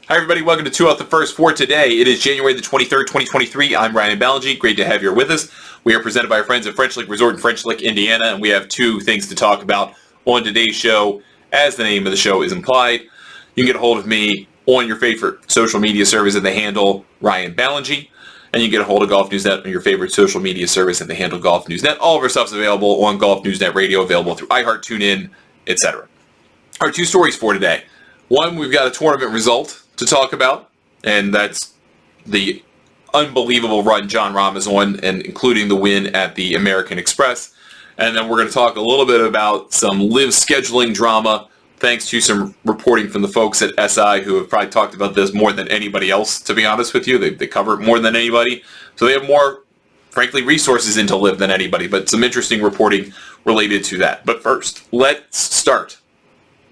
Hi everybody, welcome to 2 Out the First for today. It is January the 23rd, 2023. I'm Ryan Ballingy. Great to have you here with us. We are presented by our friends at French Lick Resort in French Lick, Indiana, and we have two things to talk about on today's show. As the name of the show is implied, you can get a hold of me on your favorite social media service at the handle Ryan Ballingy, and you can get a hold of Golf News Net on your favorite social media service at the handle Golf News Net. All of our stuff is available on Golf News Net Radio, available through iHeart, TuneIn, etc. Our two stories for today. One, we've got a tournament result to talk about, and that's the unbelievable run Jon Rahm is on, and including the win at the American Express. And then we're going to talk a little bit about some LIV scheduling drama, thanks to some reporting from the folks at SI who have probably talked about this more than anybody else, to be honest with you. They cover it more than anybody. So they have more, frankly, resources into LIV than anybody, but some interesting reporting related to that. But first, let's start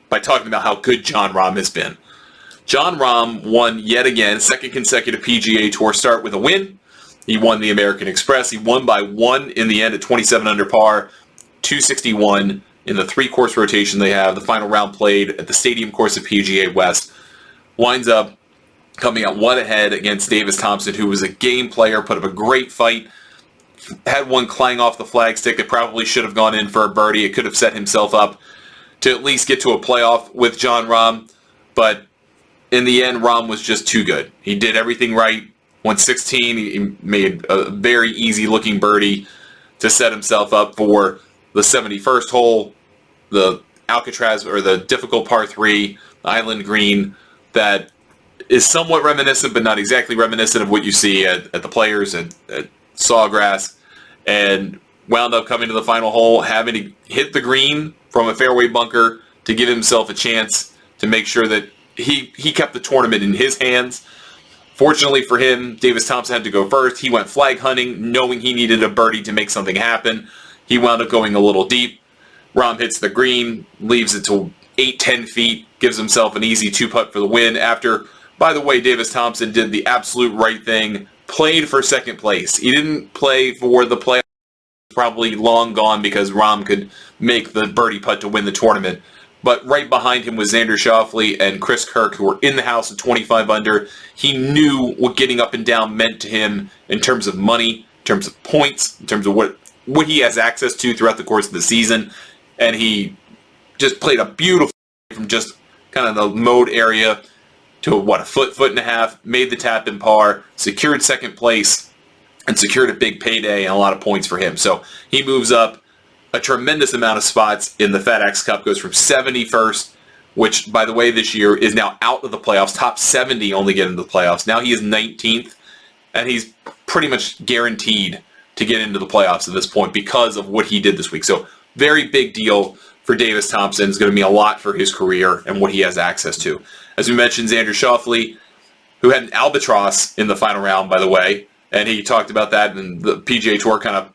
by talking about how good Jon Rahm has been. Jon Rahm won yet again, second consecutive PGA Tour start with a win. He won the American Express. He won by one in the end at 27 under par, 261 in the three-course rotation they have. The final round played at the stadium course of PGA West. Winds up coming out one ahead against Davis Thompson, who was a game player, put up a great fight. Had one clang off the flagstick that probably should have gone in for a birdie. It could have set himself up to at least get to a playoff with Jon Rahm, but in the end, Rahm was just too good. He did everything right. Won 16. He made a very easy-looking birdie to set himself up for the 71st hole, the Alcatraz, or the difficult par 3 island green that is somewhat reminiscent, but not exactly reminiscent of what you see at the Players at Sawgrass, and wound up coming to the final hole, having to hit the green from a fairway bunker to give himself a chance to make sure that he kept the tournament in his hands. Fortunately for him, Davis Thompson had to go first. He went flag hunting, knowing he needed a birdie to make something happen. He wound up going a little deep. Rahm hits the green, leaves it to 8-10 feet, gives himself an easy two-putt for the win after, by the way, Davis Thompson did the absolute right thing, played for second place. He didn't play for the playoffs, probably long gone because Rahm could make the birdie putt to win the tournament. But right behind him was Xander Schauffele and Chris Kirk, who were in the house at 25 under. He knew what getting up and down meant to him in terms of money, in terms of points, in terms of what he has access to throughout the course of the season. And he just played a beautiful from just kind of the mode area to a foot and a half, made the tap in par, secured second place, and secured a big payday and a lot of points for him. So he moves up a tremendous amount of spots in the FedEx Cup, goes from 71st, which, by the way, this year is now out of the playoffs. Top 70 only get into the playoffs. Now he is 19th, and he's pretty much guaranteed to get into the playoffs at this point because of what he did this week. So very big deal for Davis Thompson. It's going to mean a lot for his career and what he has access to. As we mentioned, Xander Schauffele, who had an albatross in the final round, by the way, and he talked about that, and the PGA Tour kind of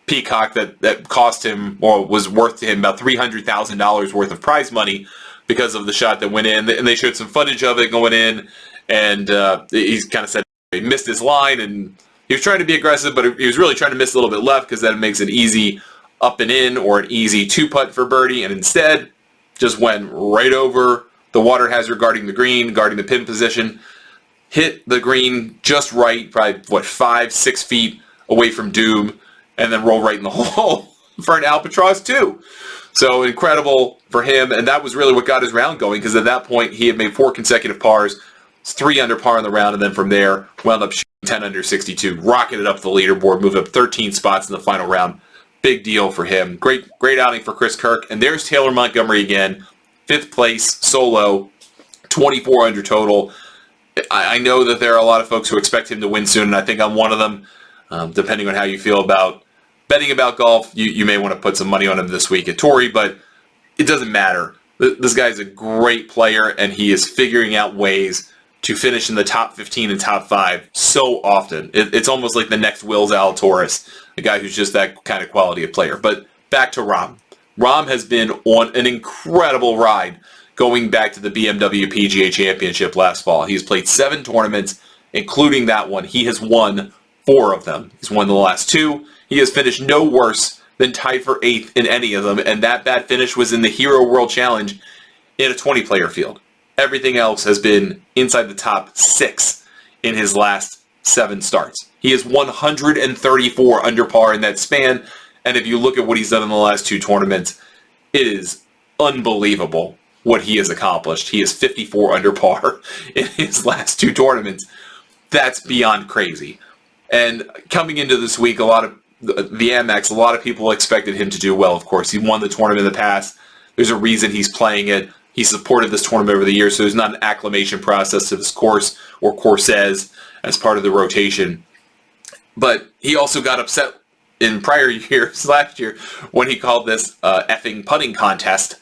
peacock that cost him, or was worth to him, about $300,000 worth of prize money because of the shot that went in. And they showed some footage of it going in, and he's kind of said he missed his line, and he was trying to be aggressive, but he was really trying to miss a little bit left because that makes an easy up and in or an easy two-putt for birdie, and instead just went right over the water hazard guarding the green, guarding the pin position, hit the green just right, probably, 5-6 feet away from doom, and then roll right in the hole for an albatross too. So incredible for him, and that was really what got his round going, because at that point he had made 4 consecutive pars, 3 under par in the round, and then from there wound up shooting 10 under 62, rocketed up the leaderboard, moved up 13 spots in the final round. Big deal for him. Great outing for Chris Kirk. And there's Taylor Montgomery again, 5th place, solo, 24 under total. I know that there are a lot of folks who expect him to win soon, and I think I'm one of them. Depending on how you feel about betting about golf, you may want to put some money on him this week at Torrey, but it doesn't matter. This guy's a great player, and he is figuring out ways to finish in the top 15 and top 5 so often. It's almost like the next Will Zalatoris, a guy who's just that kind of quality of player. But back to Rahm. Rahm has been on an incredible ride going back to the BMW PGA Championship last fall. He's played 7 tournaments, including that one. He has won 4 of them. He's won the last 2. He has finished no worse than tied for 8th in any of them, and that bad finish was in the Hero World Challenge in a 20-player field. Everything else has been inside the top 6 in his last 7 starts. He is 134 under par in that span, and if you look at what he's done in the last 2 tournaments, it is unbelievable what he has accomplished. He is 54 under par in his last 2 tournaments. That's beyond crazy. And coming into this week, a lot of the Amex, a lot of people expected him to do well, of course. He won the tournament in the past. There's a reason he's playing it. He supported this tournament over the years, so there's not an acclimation process to this course or courses as part of the rotation. But he also got upset in prior years, last year, when he called this effing putting contest.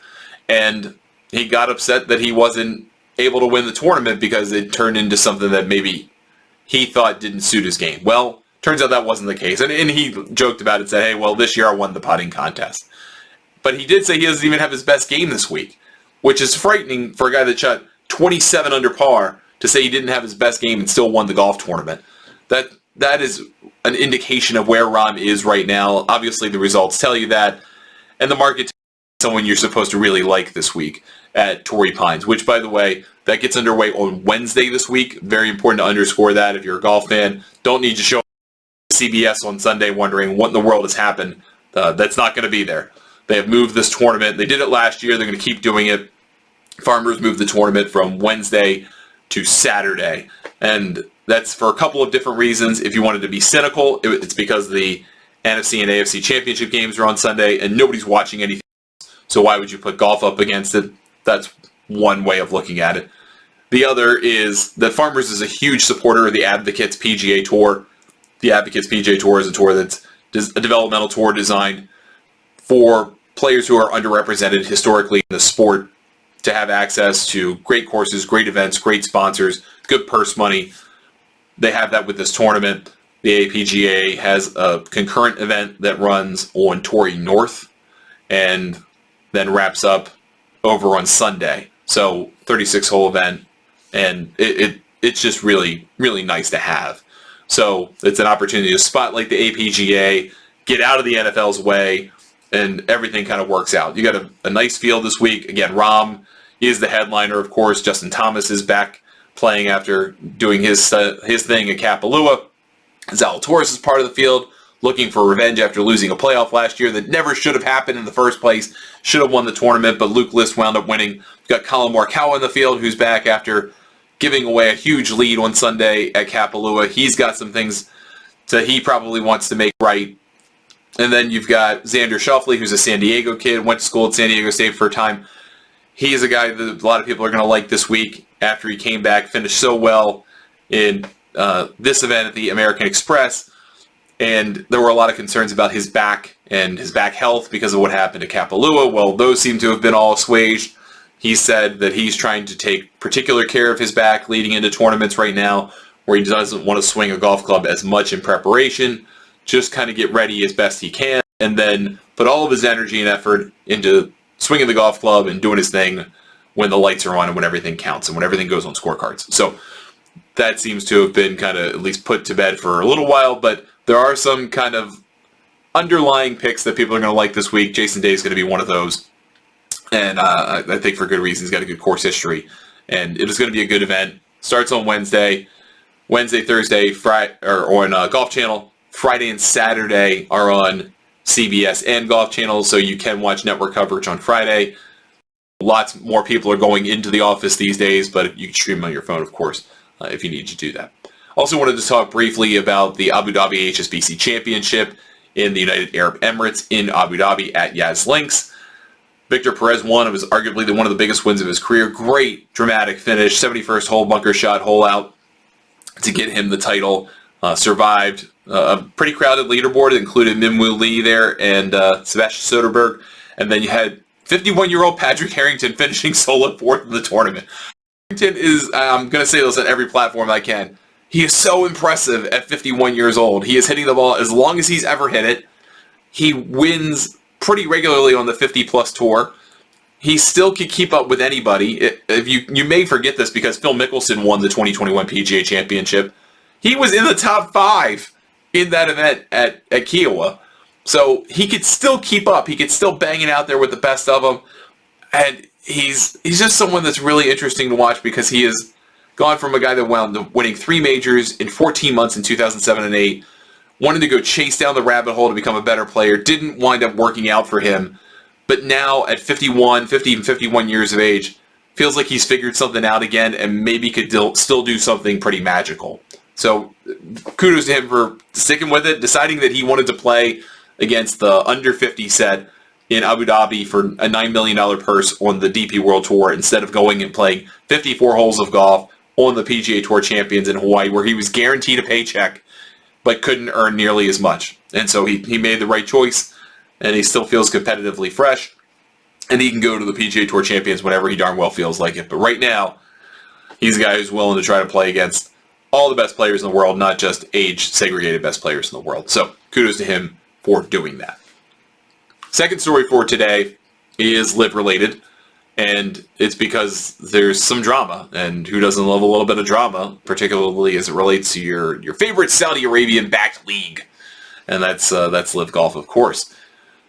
And he got upset that he wasn't able to win the tournament because it turned into something that maybe he thought didn't suit his game. Well, turns out that wasn't the case. And he joked about it, said, hey, well, this year I won the putting contest. But he did say he doesn't even have his best game this week, which is frightening for a guy that shot 27 under par to say he didn't have his best game and still won the golf tournament. That is an indication of where Rahm is right now. Obviously, the results tell you that. And the market tells you someone you're supposed to really like this week at Torrey Pines, which, by the way, that gets underway on Wednesday this week. Very important to underscore that if you're a golf fan. Don't need to show CBS on Sunday wondering what in the world has happened. That's not going to be there. They have moved this tournament. They did it last year. They're going to keep doing it. Farmers moved the tournament from Wednesday to Saturday. And that's for a couple of different reasons. If you wanted to be cynical, it's because the NFC and AFC championship games are on Sunday and nobody's watching anything else. So why would you put golf up against it? That's one way of looking at it. The other is that Farmers is a huge supporter of the Advocates PGA Tour. The Advocates PGA Tour is a tour that's a developmental tour designed for players who are underrepresented historically in the sport to have access to great courses, great events, great sponsors, good purse money. They have that with this tournament. The APGA has a concurrent event that runs on Torrey North and then wraps up over on Sunday. So 36-hole event, and it's just really, really nice to have. So it's an opportunity to spotlight the APGA, get out of the NFL's way, and everything kind of works out. You got a nice field this week. Again, Rahm is the headliner, of course. Justin Thomas is back playing after doing his thing at Kapalua. Zalatoris is part of the field, looking for revenge after losing a playoff last year that never should have happened in the first place. Should have won the tournament, but Luke List wound up winning. We've got Colin Morikawa in the field, who's back after giving away a huge lead on Sunday at Kapalua. He's got some things that he probably wants to make right. And then you've got Xander Schauffele, who's a San Diego kid, went to school at San Diego State for a time. He is a guy that a lot of people are going to like this week after he came back, finished so well in this event at the American Express. And there were a lot of concerns about his back and his back health because of what happened at Kapalua. Well, those seem to have been all assuaged. He said that he's trying to take particular care of his back leading into tournaments right now, where he doesn't want to swing a golf club as much in preparation. Just kind of get ready as best he can, and then put all of his energy and effort into swinging the golf club and doing his thing when the lights are on and when everything counts and when everything goes on scorecards. So that seems to have been kind of at least put to bed for a little while, but there are some kind of underlying picks that people are going to like this week. Jason Day is going to be one of those, and I think for good reason. He's got a good course history, and it is going to be a good event. Starts on Wednesday, Thursday, Friday, or on Golf Channel. Friday and Saturday are on CBS and Golf Channel, so you can watch network coverage on Friday. Lots more people are going into the office these days, but you can stream on your phone, of course, if you need to do that. Also wanted to talk briefly about the Abu Dhabi HSBC Championship in the United Arab Emirates in Abu Dhabi at Yas Links. Victor Perez won. It was arguably one of the biggest wins of his career. Great dramatic finish. 71st hole bunker shot, hole out to get him the title. Survived a pretty crowded leaderboard. It included Minwoo Lee there and Sebastian Soderberg. And then you had 51-year-old Patrick Harrington finishing solo fourth in the tournament. Harrington is, I'm going to say this on every platform I can, he is so impressive at 51 years old. He is hitting the ball as long as he's ever hit it. He wins pretty regularly on the 50-plus tour. He still can keep up with anybody. If you may forget this because Phil Mickelson won the 2021 PGA Championship. He was in the top 5 in that event at Kiowa. So he could still keep up. He could still bang it out there with the best of them. And he's just someone that's really interesting to watch because he has gone from a guy that wound up winning 3 majors in 14 months in 2007 and 8, wanted to go chase down the rabbit hole to become a better player, didn't wind up working out for him, but now at 51 years of age, feels like he's figured something out again and maybe could still do something pretty magical. So kudos to him for sticking with it, deciding that he wanted to play against the under 50 set in Abu Dhabi for a $9 million purse on the DP World Tour instead of going and playing 54 holes of golf on the PGA Tour Champions in Hawaii, where he was guaranteed a paycheck but couldn't earn nearly as much. And so he made the right choice, and he still feels competitively fresh, and he can go to the PGA Tour Champions whenever he darn well feels like it. But right now, he's a guy who's willing to try to play against all the best players in the world, not just age-segregated best players in the world. So kudos to him for doing that. Second story for today is LIV related, and it's because there's some drama, and who doesn't love a little bit of drama, particularly as it relates to your favorite Saudi Arabian-backed league, and that's LIV Golf, of course.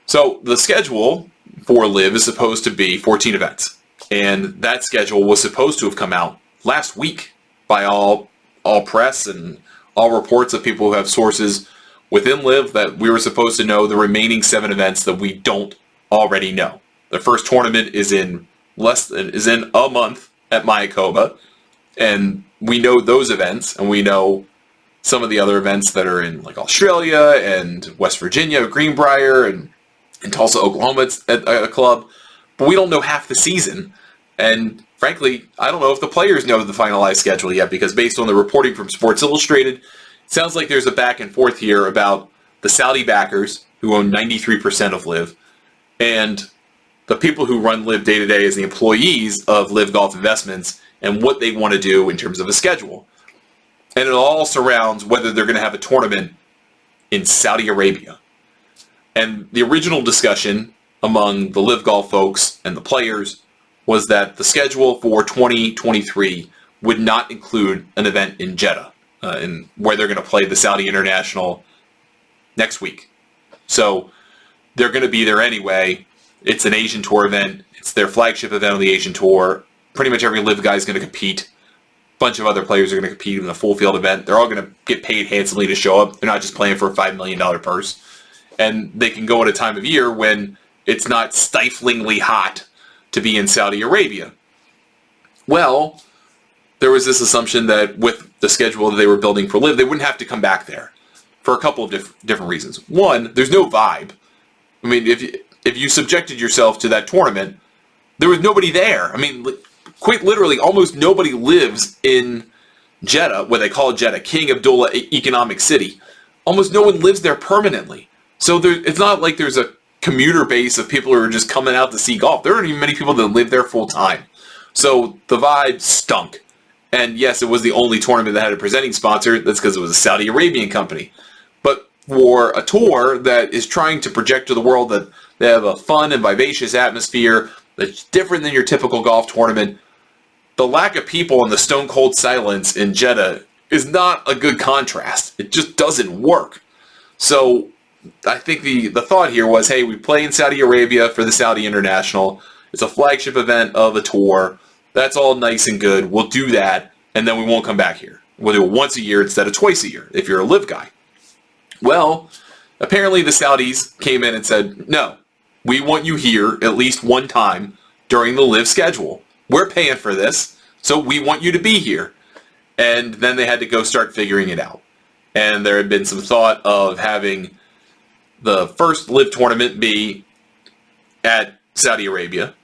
So the schedule for LIV is supposed to be 14 events, and that schedule was supposed to have come out last week by all press and all reports of people who have sources within LIV that we were supposed to know the remaining 7 events that we don't already know. The first tournament is in a month at Mayakoba, and we know those events, and we know some of the other events that are in like Australia and West Virginia, Greenbrier, and Tulsa, Oklahoma at a club, but we don't know half the season. And frankly, I don't know if the players know the finalized schedule yet, because based on the reporting from Sports Illustrated, it sounds like there's a back and forth here about the Saudi backers, who own 93% of LIV, and the people who run LIV day to day as the employees of LIV Golf Investments and what they want to do in terms of a schedule. And it all surrounds whether they're going to have a tournament in Saudi Arabia. And the original discussion among the LIV Golf folks and the players was that the schedule for 2023 would not include an event in Jeddah, where they're going to play the Saudi International next week. So they're going to be there anyway. It's an Asian Tour event. It's their flagship event on the Asian Tour. Pretty much every LIV guy is going to compete. A bunch of other players are going to compete in the full field event. They're all going to get paid handsomely to show up. They're not just playing for a $5 million purse. And they can go at a time of year when it's not stiflingly hot to be in Saudi Arabia. Well, there was this assumption that with the schedule that they were building for LIV, they wouldn't have to come back there for a couple of different reasons. One, there's no vibe. I mean, if you subjected yourself to that tournament, there was nobody there. I mean, quite literally, almost nobody lives in Jeddah, what they call Jeddah, King Abdullah Economic City. Almost no one lives there permanently. So it's not like there's a commuter base of people who are just coming out to see golf. There aren't even many people that live there full time. So the vibe stunk. And yes, it was the only tournament that had a presenting sponsor. That's because it was a Saudi Arabian company. But for a tour that is trying to project to the world that they have a fun and vivacious atmosphere that's different than your typical golf tournament, the lack of people and the stone cold silence in Jeddah is not a good contrast. It just doesn't work. So I think the thought here was, hey, we play in Saudi Arabia for the Saudi International. It's a flagship event of a tour. That's all nice and good. We'll do that, and then we won't come back here. We'll do it once a year instead of twice a year if you're a LIV guy. Well, apparently the Saudis came in and said, no, we want you here at least one time during the LIV schedule. We're paying for this, so we want you to be here. And then they had to go start figuring it out. And there had been some thought of having the first LIV tournament be at Saudi Arabia.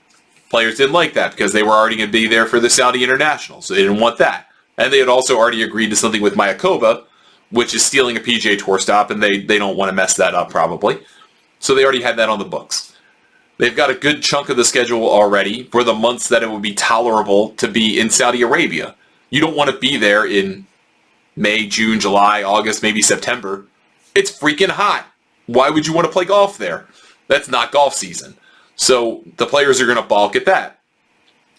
Players didn't like that because they were already going to be there for the Saudi International, so they didn't want that. And they had also already agreed to something with Mayakoba, which is stealing a PGA Tour stop, and they don't want to mess that up probably. So they already had that on the books. They've got a good chunk of the schedule already for the months that it would be tolerable to be in Saudi Arabia. You don't want to be there in May, June, July, August, maybe September. It's freaking hot. Why would you want to play golf there? That's not golf season. So the players are going to balk at that.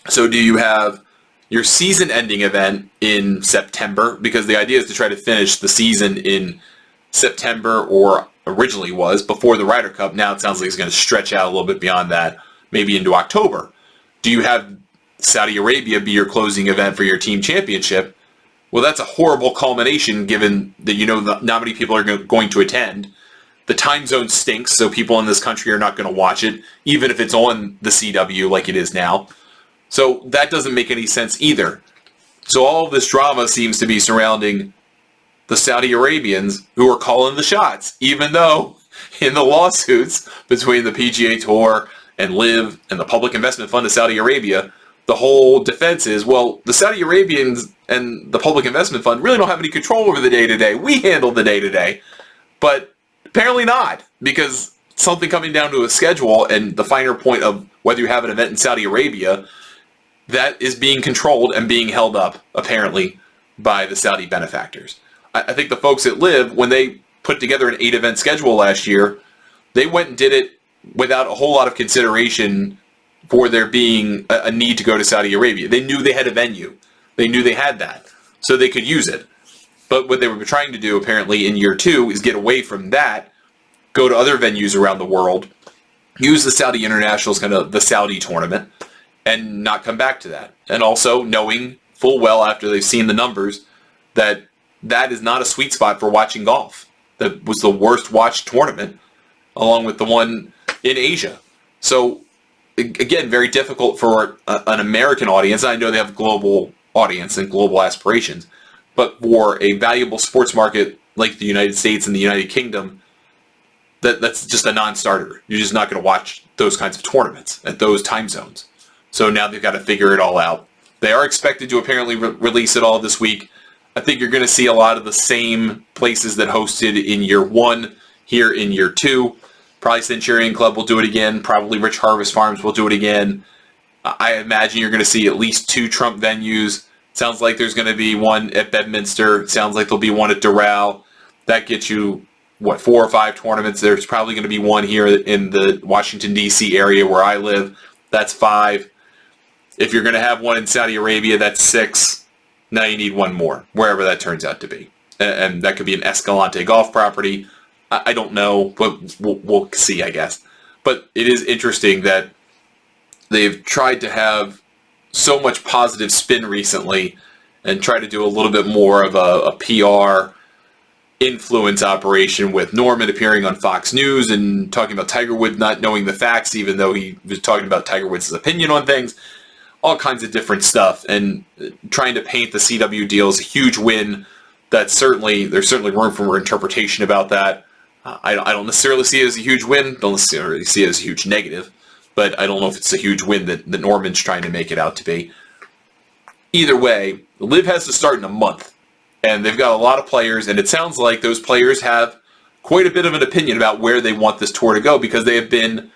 So do you have your season-ending event in September? Because the idea is to try to finish the season in September, or originally was, before the Ryder Cup. Now it sounds like it's going to stretch out a little bit beyond that, maybe into October. do you have Saudi Arabia be your closing event for your team championship? Well, that's a horrible culmination given that not many people are going to attend. The time zone stinks, so people in this country are not going to watch it, even if it's on the CW like it is now. So that doesn't make any sense either. So all of this drama seems to be surrounding the Saudi Arabians who are calling the shots, even though in the lawsuits between the PGA Tour and LIV and the Public Investment Fund of Saudi Arabia, the whole defense is, well, the Saudi Arabians and the Public Investment Fund really don't have any control over the day-to-day. We handle the day-to-day. But apparently not, because something coming down to a schedule and the finer point of whether you have an event in Saudi Arabia, that is being controlled and being held up, apparently, by the Saudi benefactors. I think the folks at LIV, when they put together an 8-event schedule last year, they went and did it without a whole lot of consideration for there being a need to go to Saudi Arabia. They knew they had a venue. They knew they had that, so they could use it. But what they were trying to do, apparently, in year 2 is get away from that, go to other venues around the world, use the Saudi International as kind of the Saudi tournament, and not come back to that. And also knowing full well after they've seen the numbers that that is not a sweet spot for watching golf. That was the worst watched tournament, along with the one in Asia. So, again, very difficult for an American audience. I know they have global audience and global aspirations, but for a valuable sports market like the United States and the United Kingdom, that's just a non-starter. You're just not going to watch those kinds of tournaments at those time zones. So now they've got to figure it all out. They are expected to apparently release it all this week. I think you're going to see a lot of the same places that hosted in year 1 here in year 2. Probably Centurion Club will do it again. Probably Rich Harvest Farms will do it again. I imagine you're going to see at least 2 Trump venues. Sounds like there's going to be one at Bedminster. Sounds like there'll be one at Doral. That gets you, 4 or 5 tournaments. There's probably going to be one here in the Washington, D.C. area where I live. That's 5. If you're going to have one in Saudi Arabia, that's 6. Now you need one more, wherever that turns out to be. And that could be an Escalante golf property. I don't know, but we'll see, I guess. But it is interesting that they've tried to have so much positive spin recently and try to do a little bit more of a PR influence operation with Norman appearing on Fox News and talking about Tiger Woods not knowing the facts, even though he was talking about Tiger Woods' opinion on things. All kinds of different stuff, and trying to paint the CW deal as a huge win. There's certainly room for interpretation about that. I don't necessarily see it as a huge win. Don't necessarily see it as a huge negative, but I don't know if it's a huge win that Norman's trying to make it out to be. Either way, LIV has to start in a month, and they've got a lot of players, and it sounds like those players have quite a bit of an opinion about where they want this tour to go, because they have been,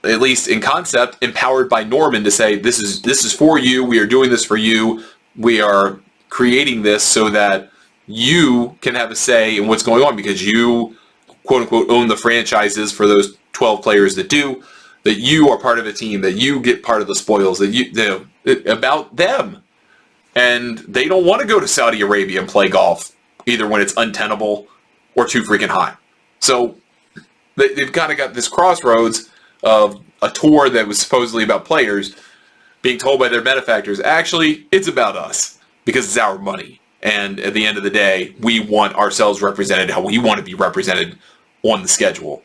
at least in concept, empowered by Norman to say, this is for you, we are doing this for you, we are creating this so that you can have a say in what's going on, because you, quote-unquote, own the franchises for those 12 players that do, that you are part of a team, that you get part of the spoils, that about them. And they don't want to go to Saudi Arabia and play golf, either when it's untenable or too freaking hot. So they've kind of got this crossroads of a tour that was supposedly about players being told by their benefactors, actually, it's about us, because it's our money. And at the end of the day, we want ourselves represented how we want to be represented on the schedule.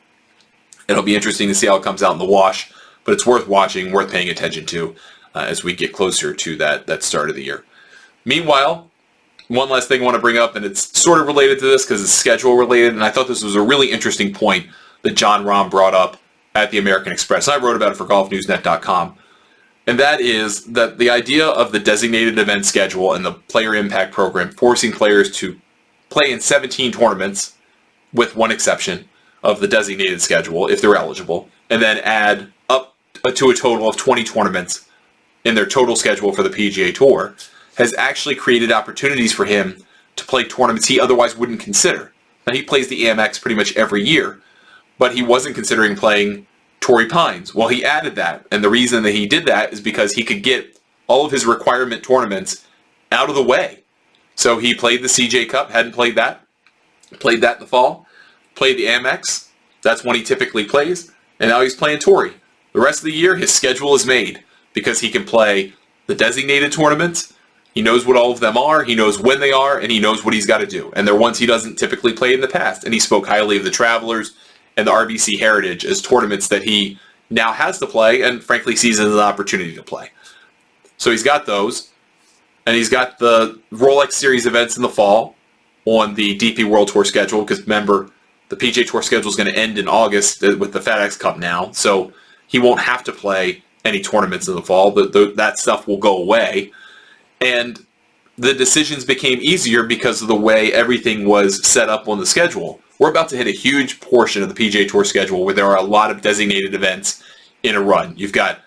It'll be interesting to see how it comes out in the wash, but it's worth watching, worth paying attention to as we get closer to that start of the year. Meanwhile, one last thing I want to bring up, and it's sort of related to this because it's schedule related, and I thought this was a really interesting point that Jon Rahm brought up at the American Express. I wrote about it for golfnewsnet.com. And that is that the idea of the designated event schedule and the player impact program forcing players to play in 17 tournaments, with one exception of the designated schedule, if they're eligible, and then add up to a total of 20 tournaments in their total schedule for the PGA Tour, has actually created opportunities for him to play tournaments he otherwise wouldn't consider. Now, he plays the Amex pretty much every year, but he wasn't considering playing Torrey Pines. Well, he added that, and the reason that he did that is because he could get all of his requirement tournaments out of the way. So he played the CJ Cup, hadn't played that in the fall, played the Amex, that's when he typically plays, and now he's playing Torrey. The rest of the year, his schedule is made. because he can play the designated tournaments. He knows what all of them are, he knows when they are, and he knows what he's got to do. And they're ones he doesn't typically play in the past. And he spoke highly of the Travelers and the RBC Heritage as tournaments that he now has to play and frankly sees as an opportunity to play. So he's got those. And he's got the Rolex Series events in the fall on the DP World Tour schedule, because remember, the PGA Tour schedule is going to end in August with the FedEx Cup now. So he won't have to play any tournaments in the fall. That stuff will go away. And the decisions became easier because of the way everything was set up on the schedule. We're about to hit a huge portion of the PGA Tour schedule where there are a lot of designated events in a run. You've got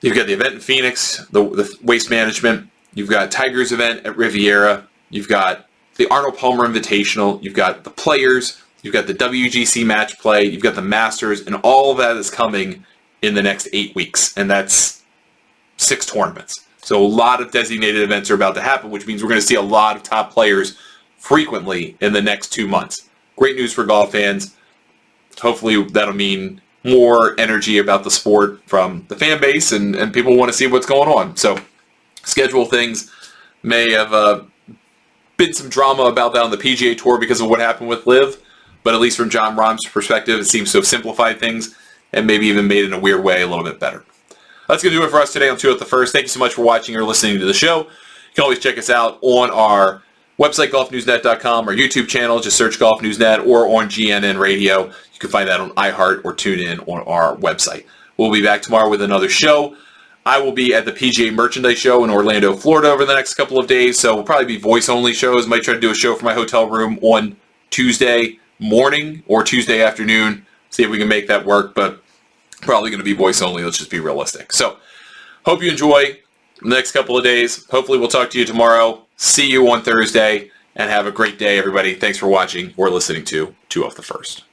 the event in Phoenix, the Waste Management. You've got Tiger's event at Riviera. You've got the Arnold Palmer Invitational. You've got the Players. You've got the WGC Match Play. You've got the Masters. And all of that is coming in the next 8 weeks. And that's 6 tournaments. So a lot of designated events are about to happen, which means we're going to see a lot of top players frequently in the next 2 months. Great news for golf fans. Hopefully that'll mean more energy about the sport from the fan base, and people want to see what's going on. So schedule things. May have been some drama about that on the PGA Tour because of what happened with LIV, but at least from Jon Rahm's perspective, it seems to have simplified things and maybe even made it in a weird way a little bit better. That's going to do it for us today on 2 at the First. Thank you so much for watching or listening to the show. You can always check us out on our website, golfnewsnet.com, our YouTube channel, just search Golf News Net, or on GNN Radio. You can find that on iHeart or tune in on our website. We'll be back tomorrow with another show. I will be at the PGA Merchandise Show in Orlando, Florida over the next couple of days, so we'll probably be voice-only shows. Might try to do a show from my hotel room on Tuesday morning or Tuesday afternoon, see if we can make that work, but probably going to be voice-only. Let's just be realistic. So, hope you enjoy the next couple of days. Hopefully we'll talk to you tomorrow. See you on Thursday, and have a great day, everybody. Thanks for watching or listening to 2 Off the First.